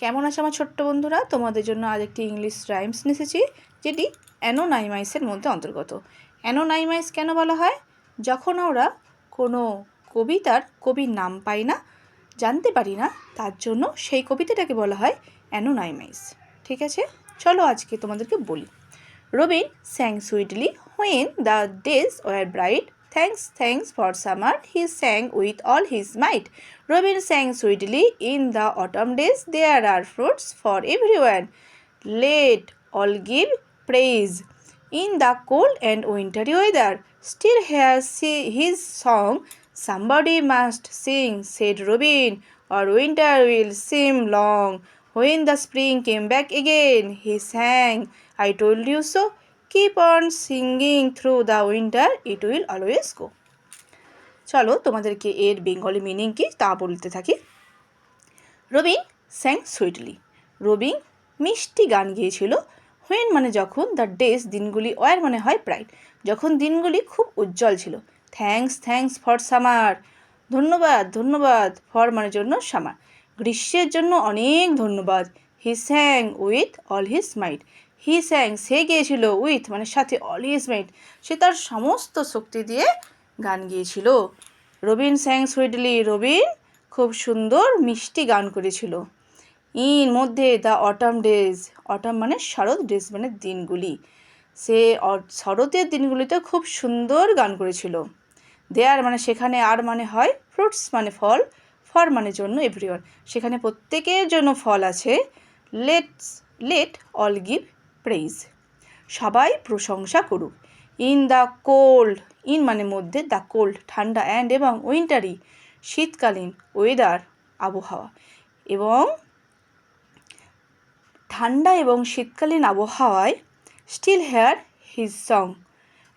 কেমন আছে আমার ছোট্ট বন্ধুরা? তোমাদের জন্য আজ একটি ইংলিশ রাইমস নিয়ে এসেছি, যেটি অ্যানোনাইমাইসের মধ্যে অন্তর্গত। অ্যানোনাইমাইস কেন বলা হয়? যখন আমরা কোনো কবির নাম পাই না, জানতে পারি না, তার জন্য সেই কবিতাটাকে বলা হয় অ্যানোনাইমাইস। ঠিক আছে, চলো আজকে তোমাদেরকে বলি। Robin sang sweetly when the days were bright. Thanks for summer, he sang with all his might. Robin sang sweetly in the autumn days. There are fruits for everyone. Let all give praise. In the cold and wintry weather, still hears his song. Somebody must sing, said Robin, or winter will seem long. When the spring came back again, he sang, I told you so. Keep on singing through the winter, it will always go. চলো তোমাদেরকে এর Bengali meaning কি তা বলতে থাকি। Robin স্যাং sweetly, Robin মিষ্টি গান গিয়েছিল। হোয়েন মানে যখন, দ্য ডেজ দিনগুলি, ওয়ার মানে হয় ব্রাইট, যখন দিনগুলি খুব উজ্জ্বল ছিল। থ্যাঙ্কস ফর সামার, ধন্যবাদ, ফর মানে জন্য, সামার গ্রীষ্মের জন্য অনেক ধন্যবাদ। He sang with all his might, he sang সে গিয়েছিল, উইথ মানে সাথে, অল হিজ মাইট সে তার সমস্ত শক্তি দিয়ে গান গিয়েছিল। রবিন স্যাং সুইটলি, রবিন খুব সুন্দর মিষ্টি গান করেছিল। ইন মধ্যে, দ্য অটাম ডেজ, অটাম মানে শরৎ, ডেজ মানে দিনগুলি, সে শরতের দিনগুলিতে খুব সুন্দর গান করেছিল। দেয়ার মানে সেখানে, আর মানে হয় ফ্রুটস মানে ফল, ফর মানে জন্য, এভরিওয়ান সেখানে প্রত্যেকের জন্য ফল আছে। লেট অল গিভ প্রেইজ, সবাই প্রশংসা করুক। ইন দ্য কোল্ড, ইন মানে মধ্যে, দ্য কোল্ড ঠান্ডা, অ্যান্ড এবং, উইন্টারি শীতকালীন, ওয়েদার আবহাওয়া, এবং ঠান্ডা এবং শীতকালীন আবহাওয়ায়, স্টিল হেয়ার হিজ সং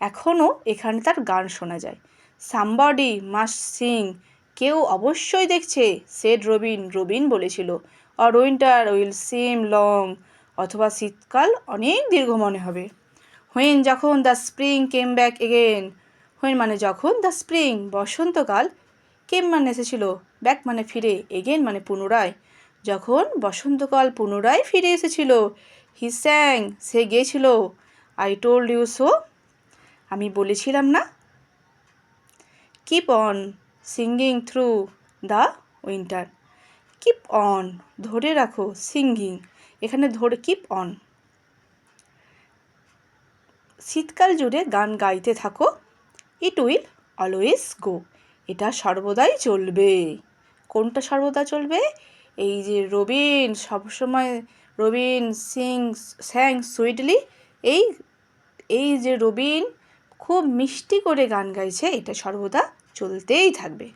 এখনও এখানে তার গান শোনা যায়। সামবডি মাস্ট সিং কেউ অবশ্যই দেখছে, সেড রবিন, রবিন বলেছিল। Or winter will SIM long অথবা শীতকাল অনেক দীর্ঘ মনে হবে। হোয়েন যখন, the spring came back again, when মানে যখন, দ্য স্প্রিং বসন্তকাল, কেম মানে এসেছিল, ব্যাক মানে ফিরে, এগেন মানে পুনরায়, যখন বসন্তকাল পুনরায় ফিরে এসেছিল। হি স্যাং সে গেয়েছিল, আই টোল্ড ইউ সো আমি বলেছিলাম না। Keep on singing through the winter, keep on ধরে রাখো, সিঙ্গিং এখানে ধরে, কিপ অন শীতকাল জুড়ে গান গাইতে থাকো। ইট উইল অলওয়েজ গো এটা সর্বদাই চলবে। কোনটা সর্বদা চলবে? এই যে রবিন সবসময়, রবিন স্যাং সুইটলি, এই যে রবিন খুব মিষ্টি করে গান গাইছে, এটা সর্বদা চলতেই থাকবে।